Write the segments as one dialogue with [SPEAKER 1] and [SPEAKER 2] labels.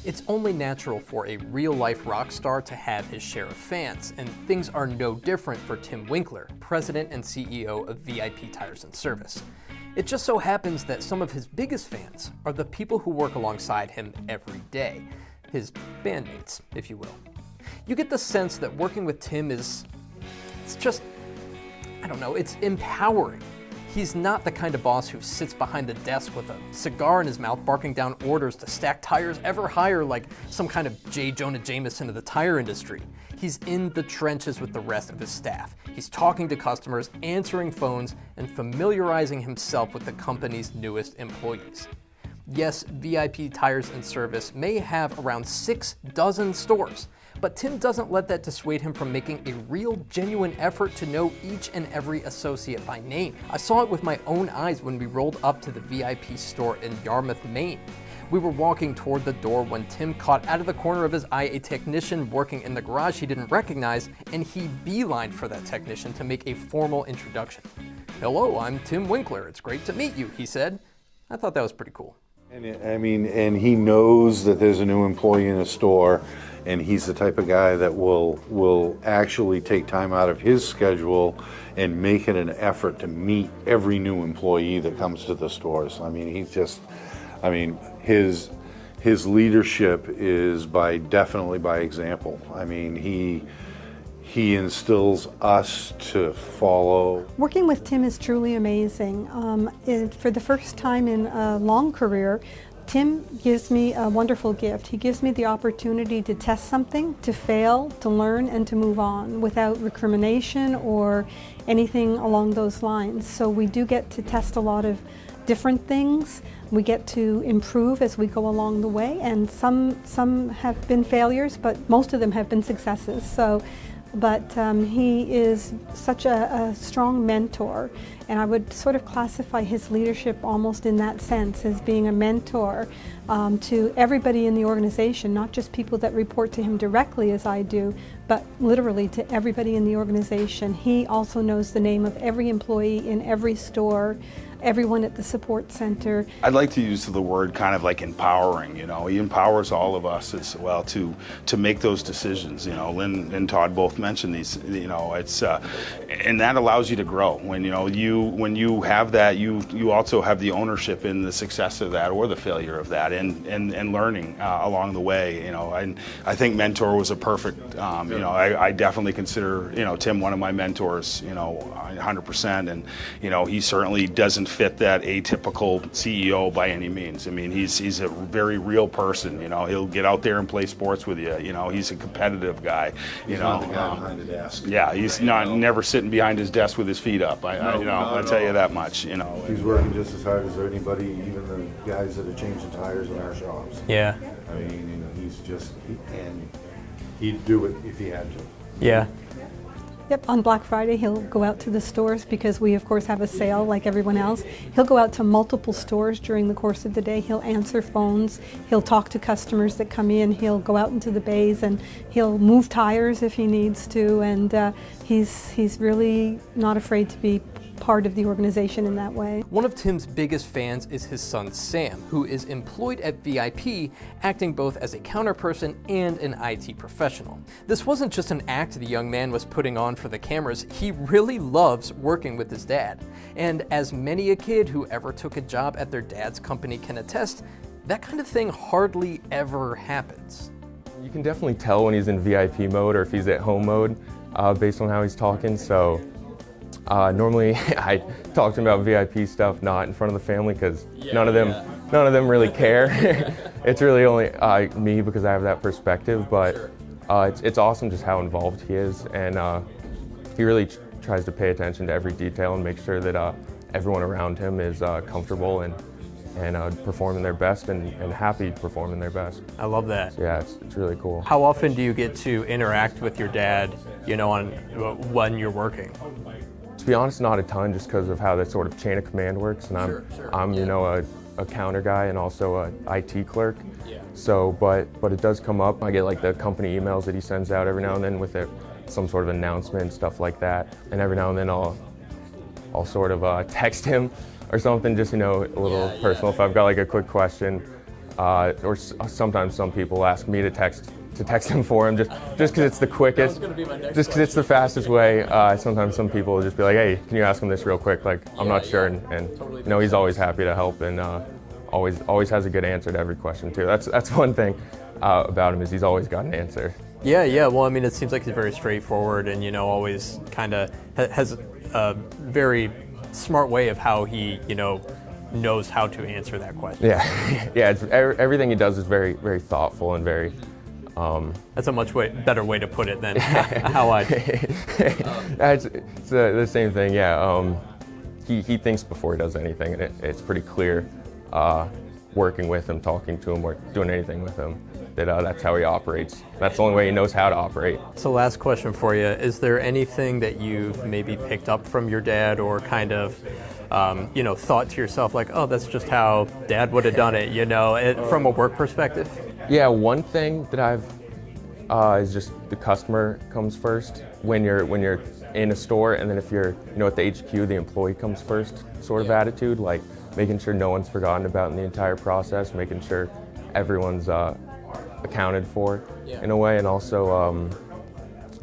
[SPEAKER 1] It's only natural for a real-life rock star to have his share of fans, and things are no different for Tim Winkler, president and CEO of VIP Tires and Service. It just so happens that some of his biggest fans are the people who work alongside him every day, his bandmates, if you will. You get the sense that working with Tim it's empowering. He's not the kind of boss who sits behind the desk with a cigar in his mouth barking down orders to stack tires ever higher like some kind of J. Jonah Jameson of the tire industry. He's in the trenches with the rest of his staff. He's talking to customers, answering phones, and familiarizing himself with the company's newest employees. Yes, VIP Tires and Service may have around 6 dozen stores, but Tim doesn't let that dissuade him from making a real, genuine effort to know each and every associate by name. I saw it with my own eyes when we rolled up to the VIP store in Yarmouth, Maine. We were walking toward the door when Tim caught out of the corner of his eye a technician working in the garage he didn't recognize, and he beelined for that technician to make a formal introduction. "Hello, I'm Tim Winkler. It's great to meet you," he said. I thought that was pretty cool.
[SPEAKER 2] And he knows that there's a new employee in a store, and he's the type of guy that will actually take time out of his schedule and make it an effort to meet every new employee that comes to the stores. His leadership is definitely by example. He instills us to follow.
[SPEAKER 3] Working with Tim is truly amazing. For the first time in a long career, Tim gives me a wonderful gift. He gives me the opportunity to test something, to fail, to learn, and to move on without recrimination or anything along those lines. So we do get to test a lot of different things. We get to improve as we go along the way, and some have been failures, but most of them have been successes. But he is such a strong mentor, and I would sort of classify his leadership almost in that sense as being a mentor to everybody in the organization, not just people that report to him directly as I do, but literally to everybody in the organization. He also knows the name of every employee in every store, everyone at the support center.
[SPEAKER 4] I'd like to use the word kind of like empowering. He empowers all of us as well to make those decisions. Lynn and Todd both mentioned these. It's and that allows you to grow. When you have that, you also have the ownership in the success of that or the failure of that, and learning along the way. And I think mentor was a perfect. I definitely consider Tim one of my mentors. 100%, and he certainly doesn't fit that atypical CEO by any means. He's a very real person. He'll get out there and play sports with you. He's a competitive guy.
[SPEAKER 2] He's not the guy behind the desk.
[SPEAKER 4] Yeah, he's never sitting behind his desk with his feet up. I'll tell you that much.
[SPEAKER 2] He's working just as hard as anybody, even the guys that are changing tires in our shops.
[SPEAKER 1] Yeah.
[SPEAKER 2] He'd do it if he had to.
[SPEAKER 1] Yeah.
[SPEAKER 3] Yep, on Black Friday he'll go out to the stores because we of course have a sale like everyone else. He'll go out to multiple stores during the course of the day. He'll answer phones, he'll talk to customers that come in, he'll go out into the bays and he'll move tires if he needs to, and he's really not afraid to be part of the organization in that way.
[SPEAKER 1] One of Tim's biggest fans is his son Sam, who is employed at VIP, acting both as a counterperson and an IT professional. This wasn't just an act the young man was putting on for the cameras. He really loves working with his dad. And as many a kid who ever took a job at their dad's company can attest, that kind of thing hardly ever happens.
[SPEAKER 5] You can definitely tell when he's in VIP mode or if he's at home mode based on how he's talking. So normally I talk to him about VIP stuff, not in front of the family, because none of them really care. It's really only me, because I have that perspective. But it's awesome just how involved he is, and he really tries to pay attention to every detail and make sure that everyone around him is comfortable and performing their best and happy performing their best.
[SPEAKER 1] I love that.
[SPEAKER 5] So yeah, it's really cool.
[SPEAKER 1] How often do you get to interact with your dad, when you're working?
[SPEAKER 5] To be honest, not a ton, just because of how that sort of chain of command works, and I'm a counter guy and also a IT clerk.
[SPEAKER 1] Yeah.
[SPEAKER 5] So, but it does come up. I get like the company emails that he sends out every now and then with some sort of announcement, stuff like that. And every now and then I'll sort of text him or something, just a little personal. If I've got like a quick question, Sometimes some people ask me to text him for him just because it's the quickest, just because it's the fastest way. Sometimes some people will just be like, hey, can you ask him this real quick? Like, I'm not sure, and you know, he's always happy to help, and always has a good answer to every question too. That's one thing about him, is he's always got an answer.
[SPEAKER 1] Yeah. Well, I mean, it seems like he's very straightforward, and you know, always kind of has a very smart way of how he, you know, knows how to answer that question.
[SPEAKER 5] Yeah. Everything he does is very, very thoughtful and very.
[SPEAKER 1] That's a much better way to put it than how I.
[SPEAKER 5] It's the same thing. Yeah. He thinks before he does anything, and it's pretty clear. Working with him, talking to him, or doing anything with him, that's how he operates. That's the only way he knows how to operate.
[SPEAKER 1] So last question for you, is there anything that you've maybe picked up from your dad, or kind of, you know, thought to yourself like, oh, that's just how Dad would have done it, you know, from a work perspective?
[SPEAKER 5] Yeah, one thing that I've is just the customer comes first when you're in a store, and then if you're, you know, at the HQ, the employee comes first sort of attitude, like making sure no one's forgotten about in the entire process, making sure everyone's accounted for in a way. And also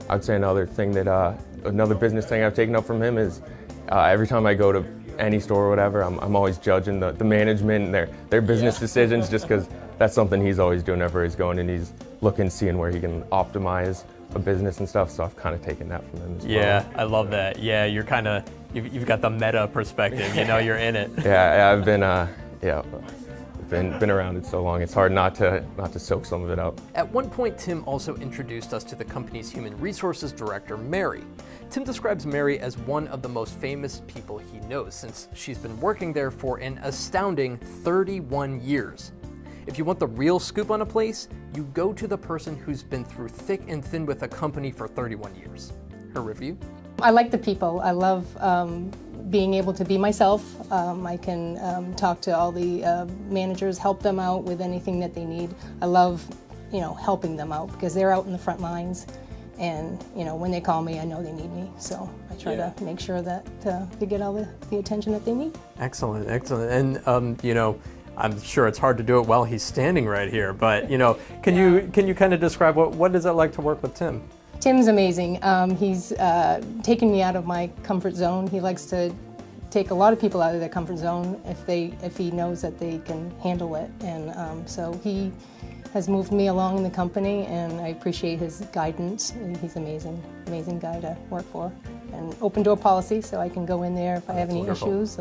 [SPEAKER 5] I'd say another business thing I've taken up from him is every time I go to any store or whatever, I'm always judging the management and their business decisions, just because that's something he's always doing whenever he's going, and he's looking, seeing where he can optimize a business and stuff. So I've kind of taken that from him as well.
[SPEAKER 1] Yeah, I love that. Yeah, you're kind of, you've got the meta perspective, you know, you're in it.
[SPEAKER 5] Yeah, I've been been around it so long, it's hard not to soak some of it up.
[SPEAKER 1] At one point, Tim also introduced us to the company's human resources director, Mary. Tim describes Mary as one of the most famous people he knows, since she's been working there for an astounding 31 years. If you want the real scoop on a place, you go to the person who's been through thick and thin with a company for 31 years. Her review?
[SPEAKER 6] I like the people. I love being able to be myself. I can talk to all the managers, help them out with anything that they need. I love, you know, helping them out, because they're out in the front lines, and you know, when they call me, I know they need me. So I try to make sure that they get all the attention that they need.
[SPEAKER 1] Excellent. And you know, I'm sure it's hard to do it while he's standing right here, but you know, can you kind of describe what is it like to work with Tim?
[SPEAKER 6] Tim's amazing. He's taken me out of my comfort zone. He likes to take a lot of people out of their comfort zone if he knows that they can handle it, and so he has moved me along in the company, and I appreciate his guidance. He's amazing guy to work for, and open door policy, so I can go in there if I have any issues.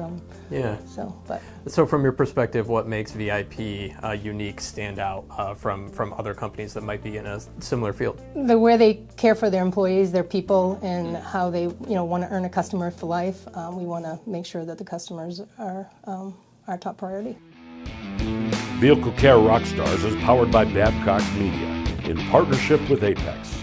[SPEAKER 1] So from your perspective, what makes VIP unique, stand out from other companies that might be in a similar field?
[SPEAKER 6] The way they care for their employees, their people, and how they want to earn a customer for life. We want to make sure that the customers are our top priority.
[SPEAKER 7] Vehicle Care Rockstars is powered by Babcox Media in partnership with Apex.